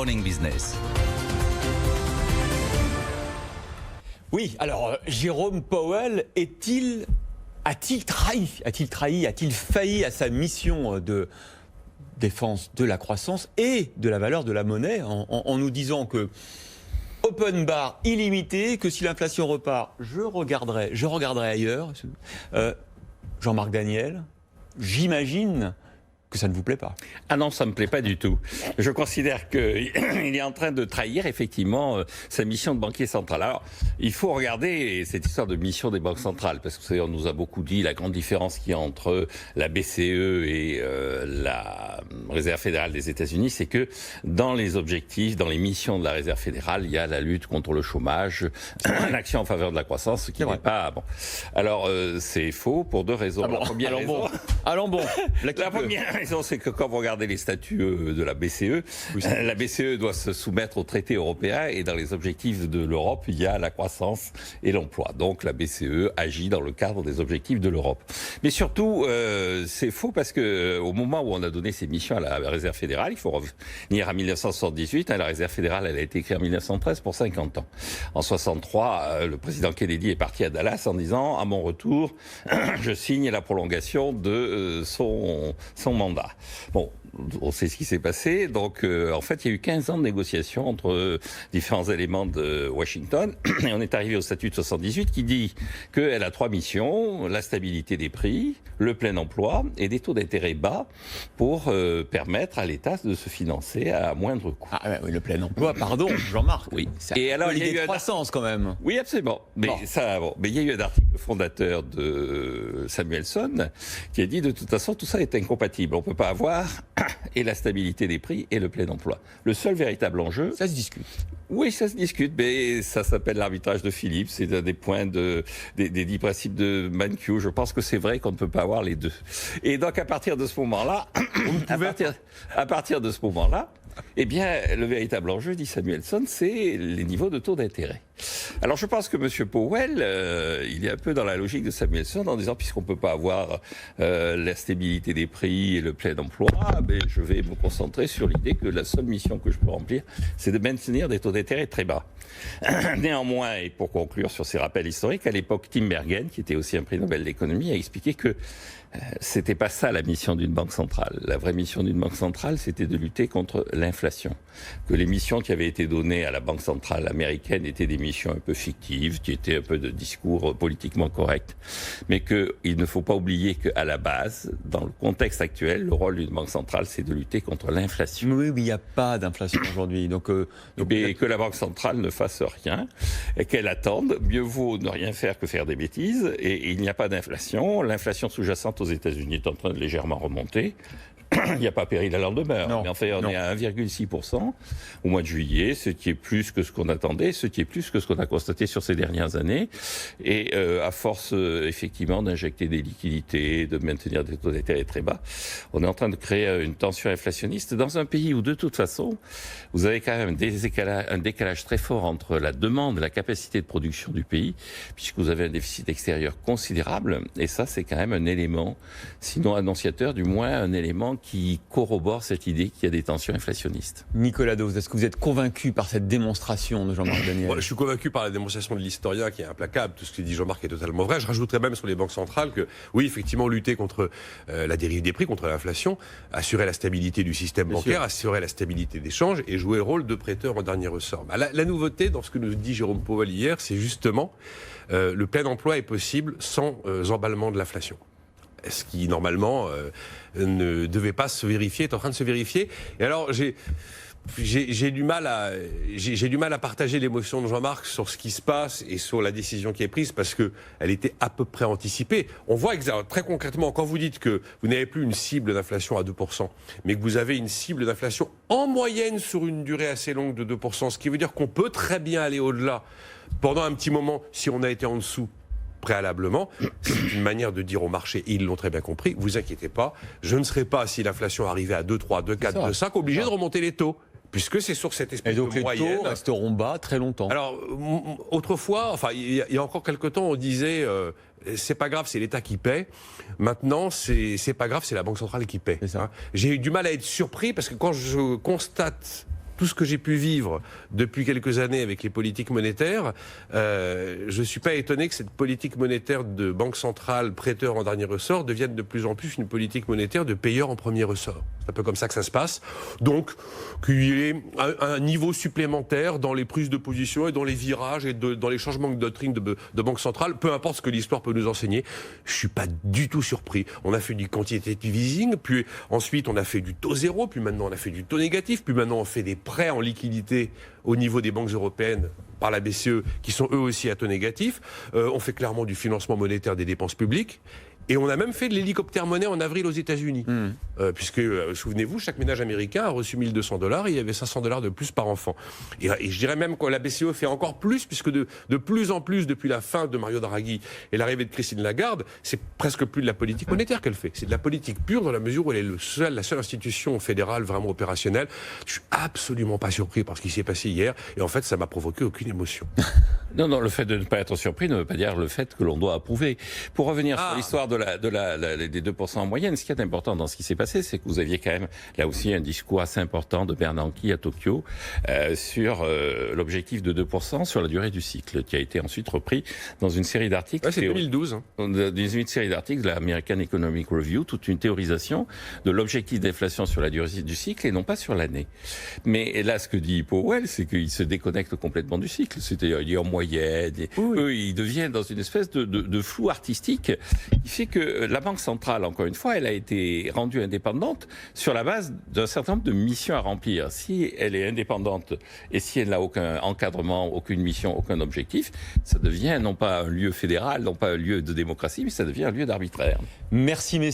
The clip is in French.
Morning Business. Oui, alors Jérôme Powell a-t-il trahi, failli à sa mission de défense de la croissance et de la valeur de la monnaie en nous disant que open bar illimité, que si l'inflation repart, je regarderai ailleurs. Jean-Marc Daniel, j'imagine que ça ne vous plaît pas. Ah non, ça ne me plaît pas du tout. Je considère qu'il est en train de trahir effectivement sa mission de banquier central. Alors, il faut regarder cette histoire de mission des banques centrales, parce que vous savez, on nous a beaucoup dit la grande différence qu'il y a entre la BCE et la Réserve fédérale des États-Unis, c'est que dans les objectifs, dans les missions de la Réserve fédérale, il y a la lutte contre le chômage, l'action en faveur de la croissance, ce qui n'est pas bon. Alors, c'est faux pour deux raisons. La première raison, la première raison, c'est que quand vous regardez les statuts de la BCE, la BCE doit se soumettre aux traités européens et dans les objectifs de l'Europe, il y a la croissance et l'emploi. Donc la BCE agit dans le cadre des objectifs de l'Europe. Mais surtout, c'est faux parce que au moment où on a donné ces missions à la Réserve fédérale, il faut revenir à 1978. La Réserve fédérale, elle a été créée en 1913 pour 50 ans. En 63, le président Kennedy est parti à Dallas en disant, à mon retour, je signe la prolongation de son mandat. Bon, on sait ce qui s'est passé. Donc, en fait, il y a eu 15 ans de négociations entre différents éléments de Washington. Et on est arrivé au statut de 78 qui dit qu'elle a 3 missions, la stabilité des prix, le plein emploi et des taux d'intérêt bas pour permettre à l'État de se financer à moindre coût. Ah oui, le plein emploi, pardon, Jean-Marc. Oui. Et alors, il y a eu une croissance quand même. Oui, absolument. Mais mais il y a eu un article fondateur de Samuelson qui a dit de toute façon, tout ça est incompatible. On ne peut pas avoir et la stabilité des prix et le plein emploi. Le seul véritable enjeu... Ça se discute. Oui, ça se discute, mais ça s'appelle l'arbitrage de Philippe. C'est un des points des 10 principes de Mankiw. Je pense que c'est vrai qu'on ne peut pas avoir les deux. Et donc, à partir de ce moment-là, à partir de ce moment-là, eh bien, le véritable enjeu, dit Samuelson, c'est les niveaux de taux d'intérêt. Alors, je pense que M. Powell, il est un peu dans la logique de Samuelson en disant, puisqu'on ne peut pas avoir la stabilité des prix et le plein emploi, je vais me concentrer sur l'idée que la seule mission que je peux remplir, c'est de maintenir des taux d'intérêt très bas. Néanmoins, et pour conclure sur ces rappels historiques, à l'époque, Tim Bergen, qui était aussi un prix Nobel d'économie, a expliqué que c'était pas ça la mission d'une banque centrale. La vraie mission d'une banque centrale, c'était de lutter contre l'inflation. Que les missions qui avaient été données à la banque centrale américaine étaient des missions un peu fictives, qui étaient un peu de discours politiquement corrects, mais qu'il ne faut pas oublier qu'à la base, dans le contexte actuel, le rôle d'une banque centrale, c'est de lutter contre l'inflation. Oui, il n'y a pas d'inflation aujourd'hui. Et que la banque centrale ne fasse rien, et qu'elle attende. Mieux vaut ne rien faire que faire des bêtises, et il n'y a pas d'inflation. L'inflation sous-jacente aux États-Unis est en train de légèrement remonter. Il n'y a pas péril à leur demeure. Mais en fait, on est à 1,6% au mois de juillet, ce qui est plus que ce qu'on attendait, ce qui est plus que ce qu'on a constaté sur ces dernières années. Et à force, effectivement, d'injecter des liquidités, de maintenir des taux d'intérêt très bas, on est en train de créer une tension inflationniste dans un pays où, de toute façon, vous avez quand même un décalage très fort entre la demande et la capacité de production du pays, puisque vous avez un déficit extérieur considérable. Et ça, c'est quand même un élément, sinon annonciateur, du moins un élément qui corrobore cette idée qu'il y a des tensions inflationnistes. Nicolas Dose, est-ce que vous êtes convaincu par cette démonstration de Jean-Marc Daniel ? Je suis convaincu par la démonstration de l'historien qui est implacable. Tout ce que dit Jean-Marc est totalement vrai. Je rajouterais même sur les banques centrales que, oui, effectivement, lutter contre la dérive des prix, contre l'inflation, assurer la stabilité du système bancaire, assurer la stabilité des changes et jouer le rôle de prêteur en dernier ressort. La nouveauté dans ce que nous dit Jérôme Powell hier, c'est justement le plein emploi est possible sans emballement de l'inflation. Ce qui, normalement, ne devait pas se vérifier, est en train de se vérifier. Et alors, j'ai du mal à partager l'émotion de Jean-Marc sur ce qui se passe et sur la décision qui est prise parce qu'elle était à peu près anticipée. On voit très concrètement, quand vous dites que vous n'avez plus une cible d'inflation à 2%, mais que vous avez une cible d'inflation en moyenne sur une durée assez longue de 2%, ce qui veut dire qu'on peut très bien aller au-delà pendant un petit moment si on a été en dessous préalablement, c'est une manière de dire au marché, et ils l'ont très bien compris, vous inquiétez pas, je ne serai pas, si l'inflation arrivait à 2, 3, 2, 4, 2, 5, obligé de remonter les taux. Puisque c'est sur cette espèce de moyenne. Et donc les taux resteront bas très longtemps. Alors, autrefois, il y a encore quelque temps, on disait, c'est pas grave, c'est l'État qui paie. Maintenant, c'est pas grave, c'est la Banque centrale qui paie. J'ai eu du mal à être surpris, parce que quand je constate tout ce que j'ai pu vivre depuis quelques années avec les politiques monétaires, je ne suis pas étonné que cette politique monétaire de banque centrale, prêteur en dernier ressort, devienne de plus en plus une politique monétaire de payeur en premier ressort. C'est un peu comme ça que ça se passe. Donc, qu'il y ait un niveau supplémentaire dans les prises de position et dans les virages et dans les changements de doctrine de banque centrale, peu importe ce que l'histoire peut nous enseigner. Je ne suis pas du tout surpris. On a fait du quantitative easing, puis ensuite on a fait du taux zéro, puis maintenant on a fait du taux négatif, puis maintenant on fait des prêts en liquidité au niveau des banques européennes par la BCE, qui sont eux aussi à taux négatif. On fait clairement du financement monétaire des dépenses publiques. Et on a même fait de l'hélicoptère monnaie en avril aux États-Unis. Puisque, souvenez-vous, chaque ménage américain a reçu $1 200 et il y avait $500 de plus par enfant. Et je dirais même que la BCE fait encore plus, puisque de plus en plus, depuis la fin de Mario Draghi et l'arrivée de Christine Lagarde, c'est presque plus de la politique monétaire qu'elle fait. C'est de la politique pure dans la mesure où elle est la seule institution fédérale vraiment opérationnelle. Je suis absolument pas surpris par ce qui s'est passé hier. Et en fait, ça m'a provoqué aucune émotion. Non, le fait de ne pas être surpris ne veut pas dire le fait que l'on doit approuver. Pour revenir sur l'histoire des 2% en moyenne, ce qui est important dans ce qui s'est passé, c'est que vous aviez quand même là aussi un discours assez important de Bernanke à Tokyo sur l'objectif de 2% sur la durée du cycle, qui a été ensuite repris dans une série d'articles. Ouais, c'est 2012. Dans une série d'articles de la American Economic Review, toute une théorisation de l'objectif d'inflation sur la durée du cycle et non pas sur l'année. Mais là, ce que dit Powell, c'est qu'il se déconnecte complètement du cycle. C'est-à-dire, il est en moyenne. Eux, ils deviennent dans une espèce de flou artistique qui fait que la Banque centrale, encore une fois, elle a été rendue indépendante sur la base d'un certain nombre de missions à remplir. Si elle est indépendante et si elle n'a aucun encadrement, aucune mission, aucun objectif, ça devient non pas un lieu fédéral, non pas un lieu de démocratie, mais ça devient un lieu d'arbitraire. Merci, messieurs.